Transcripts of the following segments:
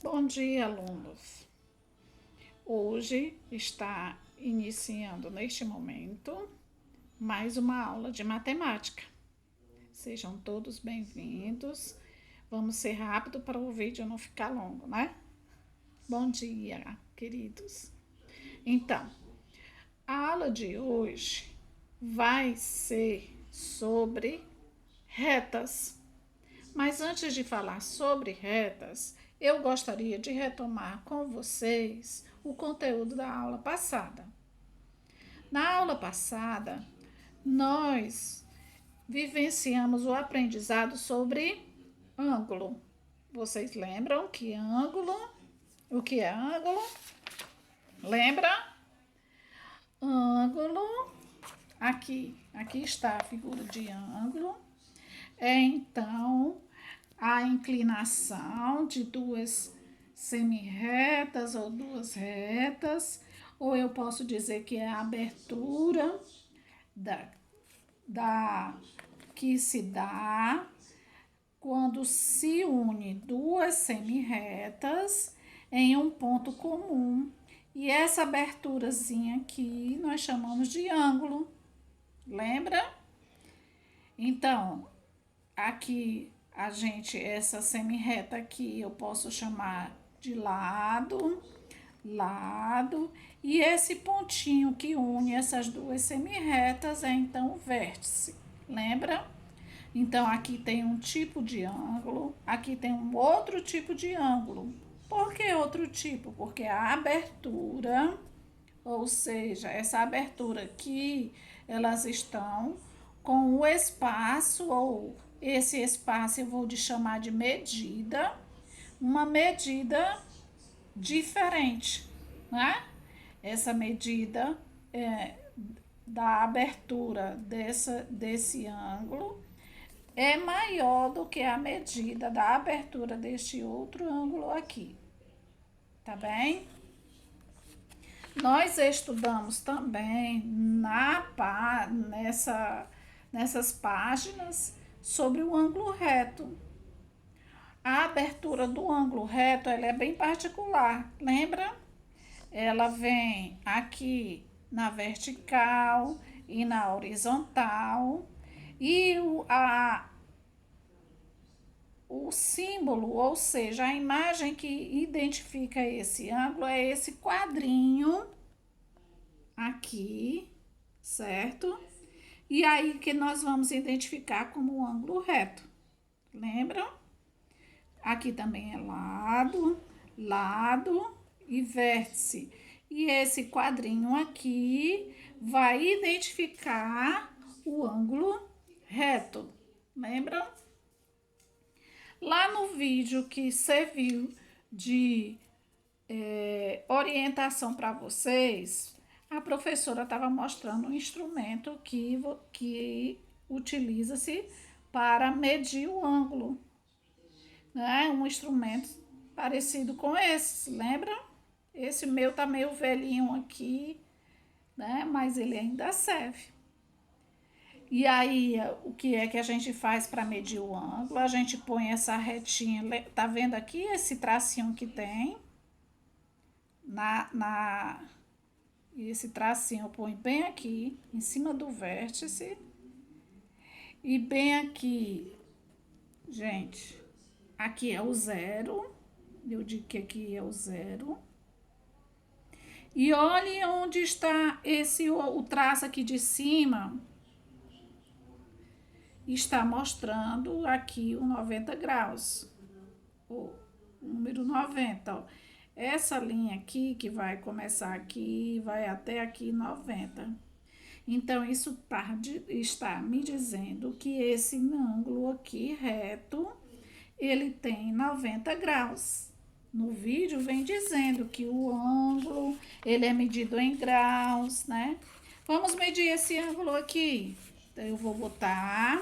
Bom dia, alunos. Hoje está iniciando neste momento mais uma aula de matemática. Sejam todos bem-vindos. Vamos ser rápido para o vídeo não ficar longo, né? Bom dia, queridos. Então, a aula de hoje vai ser sobre retas. Mas antes de falar sobre retas, eu gostaria de retomar com vocês o conteúdo da aula passada. Na aula passada, nós vivenciamos o aprendizado sobre ângulo. Vocês lembram que ângulo? O que é ângulo? Lembra? Ângulo, aqui está a figura de ângulo. É então a inclinação de duas semi-retas ou duas retas, ou eu posso dizer que é a abertura da, da que se dá quando se une duas semi-retas em um ponto comum. E essa aberturazinha aqui nós chamamos de ângulo. Lembra? Então, aqui essa semi-reta aqui eu posso chamar de lado, e esse pontinho que une essas duas semi-retas é então o vértice. Lembra? Então aqui tem um tipo de ângulo, aqui tem um outro tipo de ângulo. Por que outro tipo? Porque a abertura, ou seja, essa abertura aqui, elas estão com o espaço, ou esse espaço eu vou chamar de medida, uma medida diferente, né? Essa medida da abertura desse ângulo é maior do que a medida da abertura deste outro ângulo aqui, tá bem? Nós estudamos também nessas páginas sobre o ângulo reto. A abertura do ângulo reto ela é bem particular, lembra? Ela vem aqui na vertical e na horizontal, e o símbolo, ou seja, a imagem que identifica esse ângulo é esse quadrinho aqui, certo? E aí que nós vamos identificar como um ângulo reto. Lembram? Aqui também é lado, lado e vértice. E esse quadrinho aqui vai identificar o ângulo reto. Lembram? Lá no vídeo que serviu de orientação para vocês, a professora estava mostrando um instrumento que utiliza-se para medir o ângulo, né? Um instrumento parecido com esse, lembra? Esse meu tá meio velhinho aqui, né? Mas ele ainda serve. E aí, o que é que a gente faz para medir o ângulo? A gente põe essa retinha, tá vendo aqui esse tracinho que tem? Esse tracinho eu ponho bem aqui, em cima do vértice. E bem aqui, gente, aqui é o zero. Eu digo que aqui é o zero. E olhe onde está o traço aqui de cima. Está mostrando aqui o 90 graus, o número 90, ó. Essa linha aqui, que vai começar aqui, vai até aqui 90. Então, isso está me dizendo que esse ângulo aqui reto, ele tem 90 graus. No vídeo vem dizendo que o ângulo, ele é medido em graus, né? Vamos medir esse ângulo aqui. Então, eu vou botar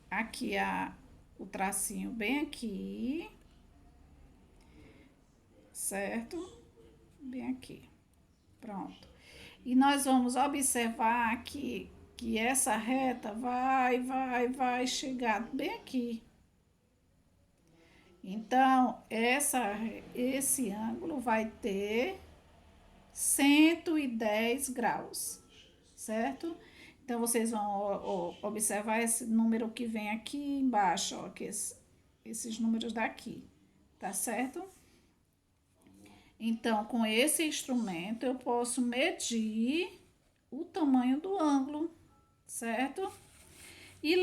aqui o tracinho bem aqui, certo? Bem aqui, pronto. E nós vamos observar aqui que essa reta vai chegar bem aqui. Então, esse ângulo vai ter 110 graus, certo? Então, vocês vão observar esse número que vem aqui embaixo, ó, que esses números daqui, tá certo? Então, com esse instrumento, eu posso medir o tamanho do ângulo, certo? E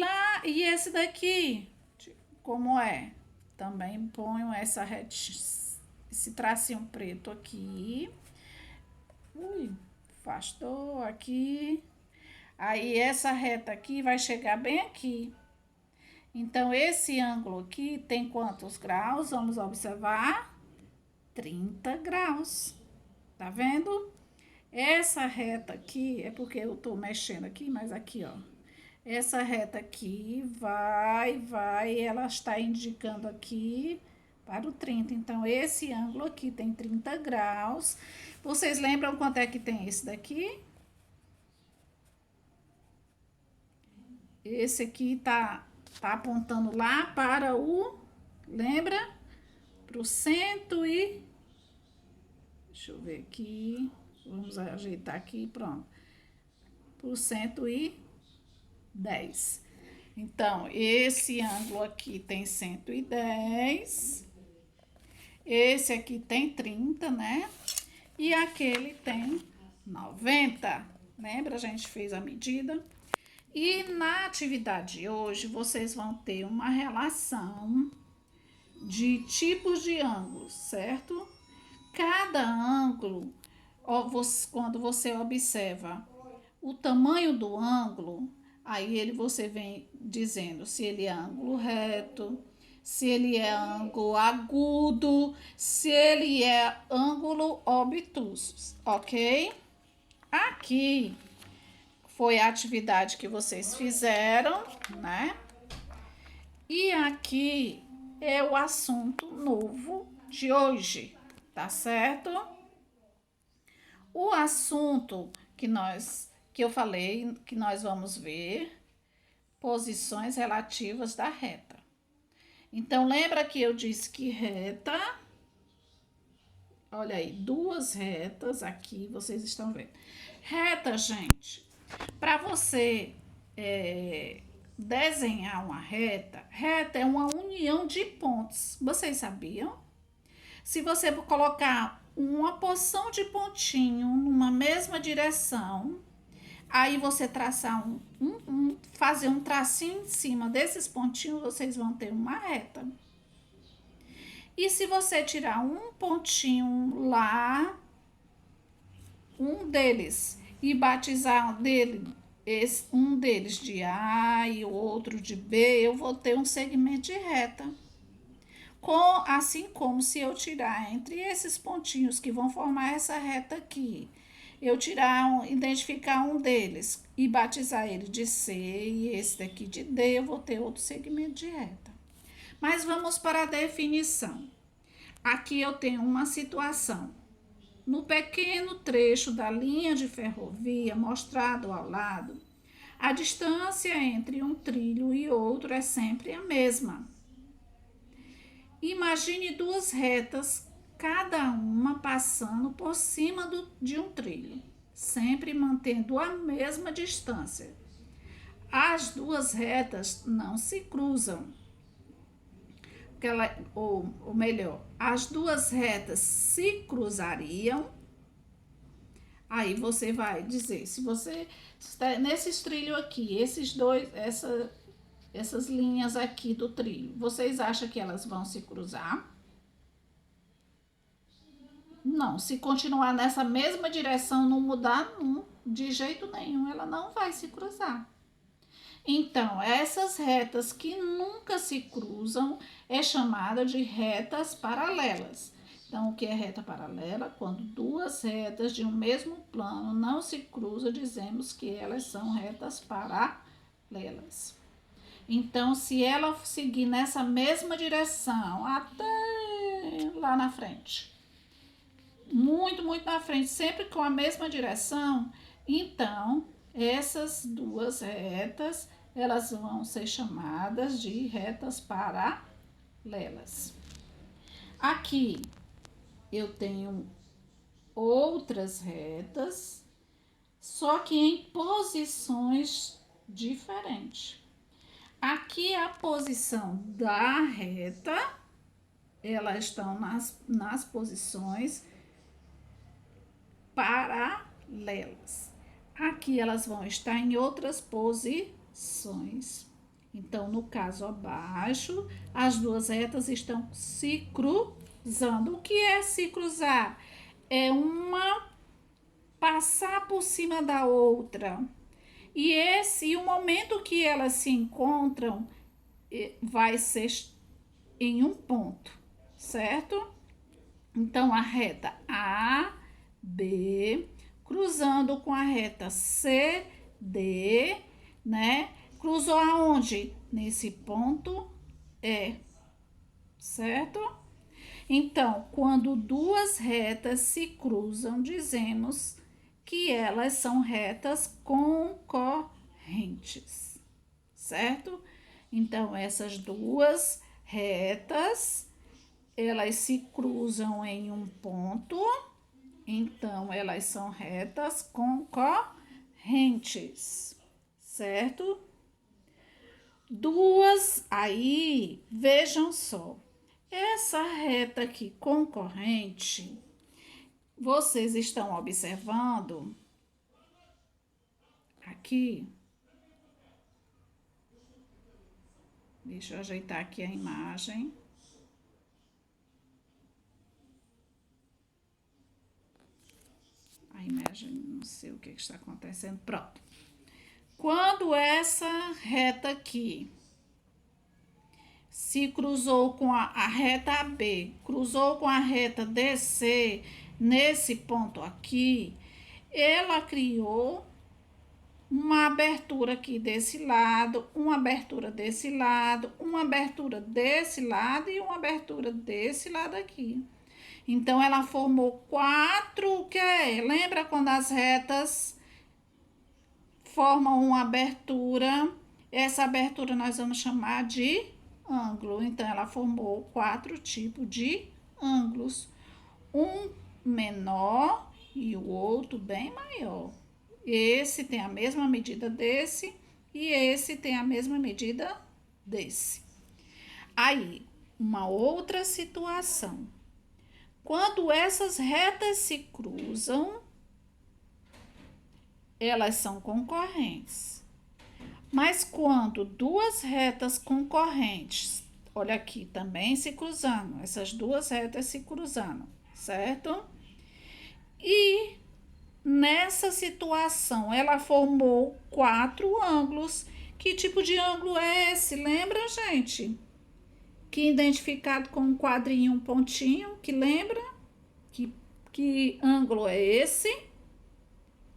esse daqui, como é? Também ponho esse tracinho preto aqui. Ui, afastou aqui. Aí essa reta aqui vai chegar bem aqui. Então, esse ângulo aqui tem quantos graus? Vamos observar. 30 graus. Tá vendo? Essa reta aqui, é porque eu tô mexendo aqui, mas aqui, ó. Essa reta aqui ela está indicando aqui para o 30. Então, esse ângulo aqui tem 30 graus. Vocês lembram quanto é que tem esse daqui? Esse aqui tá apontando lá para o, lembra? Para o deixa eu ver aqui, vamos ajeitar aqui, pronto. Por 110. Então, esse ângulo aqui tem 110. Esse aqui tem 30, né? E aquele tem 90. Lembra? A gente fez a medida. E na atividade de hoje, vocês vão ter uma relação de tipos de ângulos, certo? Cada ângulo, quando você observa o tamanho do ângulo, aí você vem dizendo se ele é ângulo reto, se ele é ângulo agudo, se ele é ângulo obtuso, ok? Aqui foi a atividade que vocês fizeram, né? E aqui é o assunto novo de hoje, tá certo? O assunto que eu falei que nós vamos ver posições relativas da reta. Então, lembra que eu disse que reta, olha aí, duas retas aqui, vocês estão vendo. Reta, gente, para você desenhar uma reta, reta é uma união de pontos. Vocês sabiam? Se você colocar uma porção de pontinho numa mesma direção, aí você traçar fazer um tracinho em cima desses pontinhos, vocês vão ter uma reta. E se você tirar um pontinho lá, um deles, e batizar um deles de A e o outro de B, eu vou ter um segmento de reta. Assim como se eu tirar entre esses pontinhos que vão formar essa reta aqui, eu identificar um deles e batizar ele de C e esse daqui de D, eu vou ter outro segmento de reta. Mas vamos para a definição. Aqui eu tenho uma situação. No pequeno trecho da linha de ferrovia mostrado ao lado, a distância entre um trilho e outro é sempre a mesma. Imagine duas retas, cada uma passando por cima de um trilho, sempre mantendo a mesma distância. As duas retas não se cruzam. Ou melhor, as duas retas se cruzariam. Aí você vai dizer, se você está nesse trilho aqui, essas linhas aqui do trilho, vocês acham que elas vão se cruzar? Não, se continuar nessa mesma direção, não mudar de jeito nenhum, ela não vai se cruzar. Então, essas retas que nunca se cruzam é chamada de retas paralelas. Então, o que é reta paralela? Quando duas retas de um mesmo plano não se cruzam, dizemos que elas são retas paralelas. Então, se ela seguir nessa mesma direção até lá na frente, muito na frente, sempre com a mesma direção, então essas duas retas, elas vão ser chamadas de retas paralelas. Aqui eu tenho outras retas, só que em posições diferentes. Aqui a posição da reta, elas estão nas posições paralelas. Aqui elas vão estar em outras posições. Então, no caso abaixo, as duas retas estão se cruzando. O que é se cruzar? É uma passar por cima da outra. E o momento que elas se encontram vai ser em um ponto, certo? Então, a reta A, B, cruzando com a reta C, D, né? Cruzou aonde? Nesse ponto E, certo? Então, quando duas retas se cruzam, dizemos que elas são retas concorrentes, certo? Então, essas duas retas, elas se cruzam em um ponto, então elas são retas concorrentes, certo? Duas, aí, vejam só, essa reta aqui concorrente, vocês estão observando aqui? Deixa eu ajeitar aqui a imagem. A imagem, não sei o que está acontecendo. Pronto. Quando essa reta aqui se cruzou com a reta AB, cruzou com a reta DC, nesse ponto aqui, ela criou uma abertura aqui desse lado, uma abertura desse lado, uma abertura desse lado e uma abertura desse lado aqui. Então, ela formou quatro, que é? Lembra quando as retas formam uma abertura? Essa abertura nós vamos chamar de ângulo. Então, ela formou quatro tipos de ângulos. Um menor e o outro bem maior. Esse tem a mesma medida desse e esse tem a mesma medida desse. Aí, uma outra situação. Quando essas retas se cruzam, elas são concorrentes. Mas quando duas retas concorrentes, olha aqui, também se cruzando, essas duas retas se cruzando, certo? E nessa situação, ela formou quatro ângulos. Que tipo de ângulo é esse? Lembra, gente? Que identificado com um quadrinho, um pontinho, que lembra? Que ângulo é esse?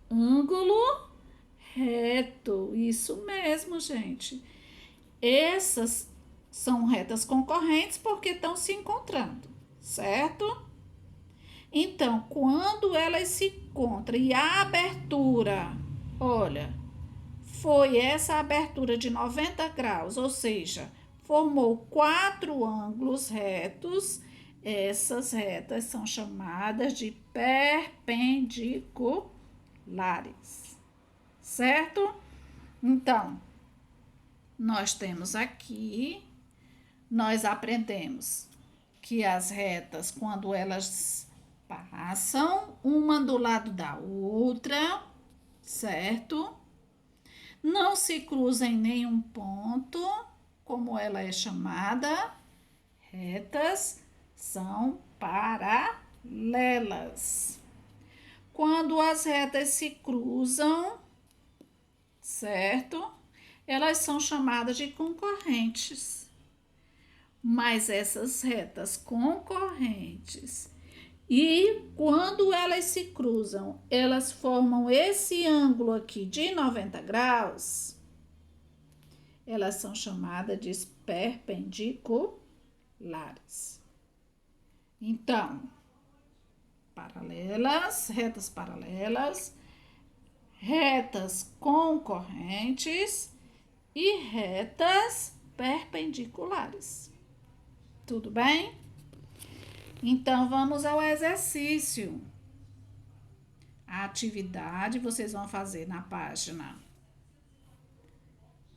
Ângulo reto. Isso mesmo, gente. Essas são retas concorrentes porque estão se encontrando, certo? Então, quando elas se encontram e a abertura, olha, foi essa abertura de 90 graus, ou seja, formou quatro ângulos retos, essas retas são chamadas de perpendiculares, certo? Então, nós temos aqui, nós aprendemos que as retas, quando elas passam uma do lado da outra, certo? Não se cruza em nenhum ponto, como ela é chamada, retas são paralelas. Quando as retas se cruzam, certo? Elas são chamadas de concorrentes. Mas essas retas concorrentes, e quando elas se cruzam, elas formam esse ângulo aqui de 90 graus, elas são chamadas de perpendiculares. Então, paralelas, retas concorrentes e retas perpendiculares. Tudo bem? Então, vamos ao exercício. A atividade vocês vão fazer na página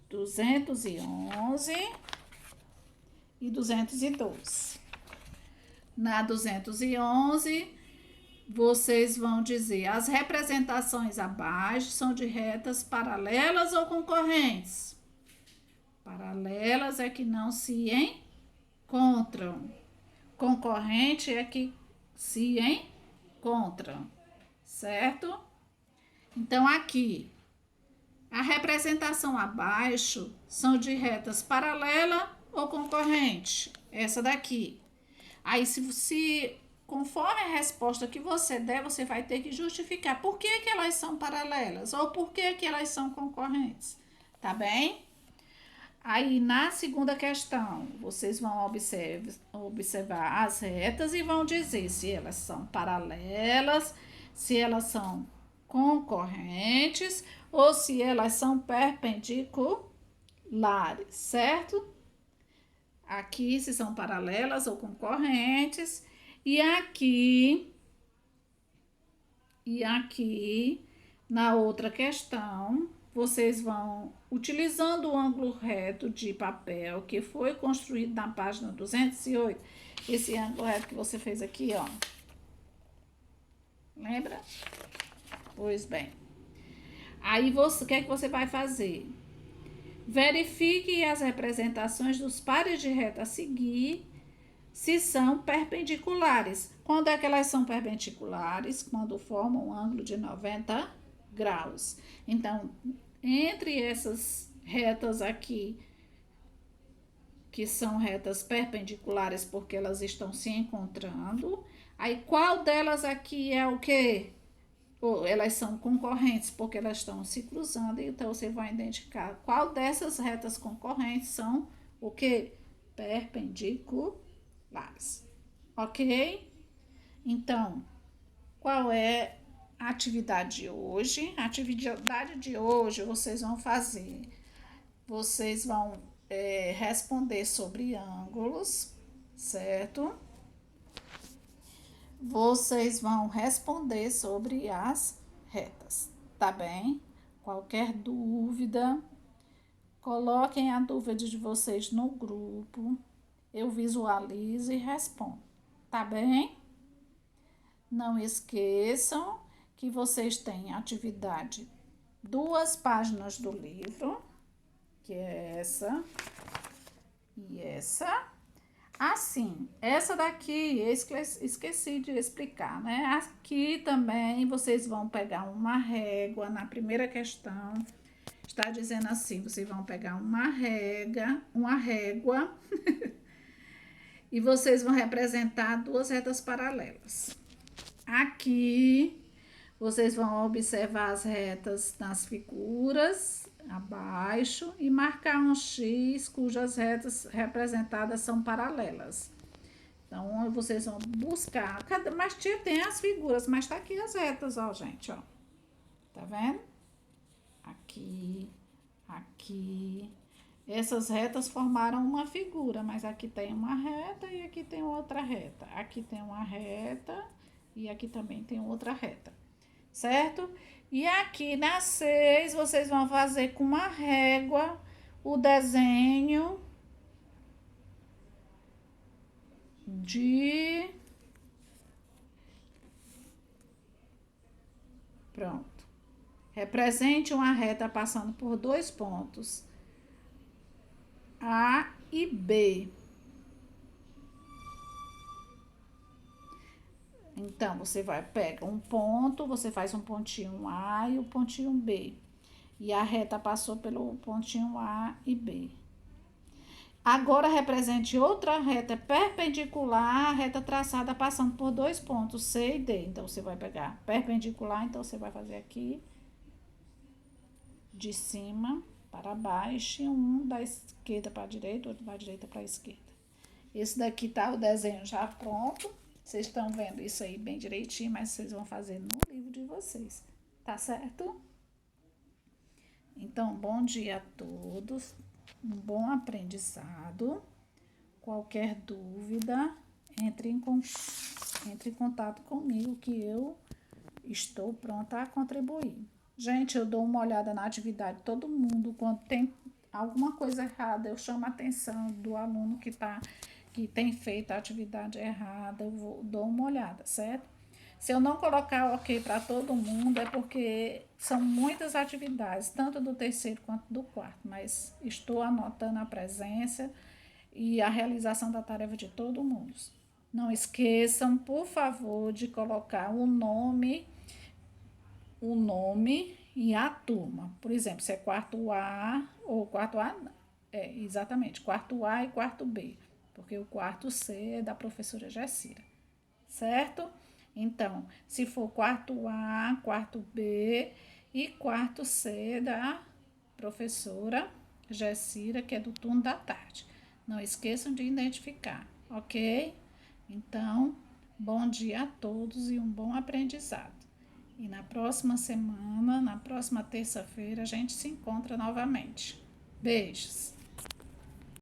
211 e 212. Na 211, vocês vão dizer: as representações abaixo são de retas paralelas ou concorrentes? Paralelas é que não se encontram. Concorrente é que se encontram, certo? Então, aqui, a representação abaixo são de retas paralela ou concorrente? Essa daqui. Aí, se conforme a resposta que você der, você vai ter que justificar por que que elas são paralelas ou por que que elas são concorrentes, tá bem? Aí, na segunda questão, vocês vão observar as retas e vão dizer se elas são paralelas, se elas são concorrentes ou se elas são perpendiculares, certo? Aqui, se são paralelas ou concorrentes. E aqui, na outra questão, vocês vão, utilizando o ângulo reto de papel que foi construído na página 208, esse ângulo reto que você fez aqui, ó. Lembra? Pois bem. Aí, o que é que você vai fazer? Verifique as representações dos pares de reta a seguir se são perpendiculares. Quando é que elas são perpendiculares? Quando formam um ângulo de 90 graus. Então, entre essas retas aqui, que são retas perpendiculares porque elas estão se encontrando, aí qual delas aqui é o quê? Elas são concorrentes porque elas estão se cruzando, então você vai identificar qual dessas retas concorrentes são o que? Perpendiculares. Ok? Então, qual é a atividade de hoje? A atividade de hoje vocês vão fazer. Vocês vão responder sobre ângulos, certo? Vocês vão responder sobre as retas, tá bem? Qualquer dúvida, coloquem a dúvida de vocês no grupo, eu visualizo e respondo, tá bem? Não esqueçam que vocês têm atividade 2 páginas do livro, que é essa e essa. Assim, essa daqui eu esqueci de explicar, né? Aqui também vocês vão pegar uma régua. Na primeira questão, está dizendo assim: vocês vão pegar uma régua e vocês vão representar 2 retas paralelas. Aqui, vocês vão observar as retas nas figuras abaixo e marcar um X cujas retas representadas são paralelas. Então, vocês vão buscar, mas tem as figuras, mas tá aqui as retas, ó, gente, ó. Tá vendo? Aqui, aqui. Essas retas formaram uma figura, mas aqui tem uma reta e aqui tem outra reta. Aqui tem uma reta e aqui também tem outra reta, certo? E aqui na 6, vocês vão fazer com uma régua o desenho de... Pronto. Represente uma reta passando por 2 pontos, A e B. Então, você pega um ponto, você faz um pontinho A e o pontinho B. E a reta passou pelo pontinho A e B. Agora, represente outra reta perpendicular à reta traçada passando por 2 pontos, C e D. Então, você vai pegar perpendicular, então você vai fazer aqui de cima para baixo e um da esquerda para a direita, outro da direita para a esquerda. Esse daqui tá o desenho já pronto. Vocês estão vendo isso aí bem direitinho, mas vocês vão fazer no livro de vocês, tá certo? Então, bom dia a todos, um bom aprendizado. Qualquer dúvida, entre entre em contato comigo que eu estou pronta a contribuir. Gente, eu dou uma olhada na atividade, todo mundo, quando tem alguma coisa errada, eu chamo a atenção do aluno que tem feito a atividade errada, dou uma olhada, certo? Se eu não colocar ok para todo mundo, é porque são muitas atividades, tanto do terceiro quanto do quarto, mas estou anotando a presença e a realização da tarefa de todo mundo. Não esqueçam, por favor, de colocar o nome e a turma. Por exemplo, se é quarto A ou quarto A, exatamente, quarto A e quarto B, porque o quarto C é da professora Gessira, certo? Então, se for quarto A, quarto B e quarto C da professora Gessira, que é do turno da tarde. Não esqueçam de identificar, ok? Então, bom dia a todos e um bom aprendizado. E na próxima semana, na próxima terça-feira, a gente se encontra novamente. Beijos!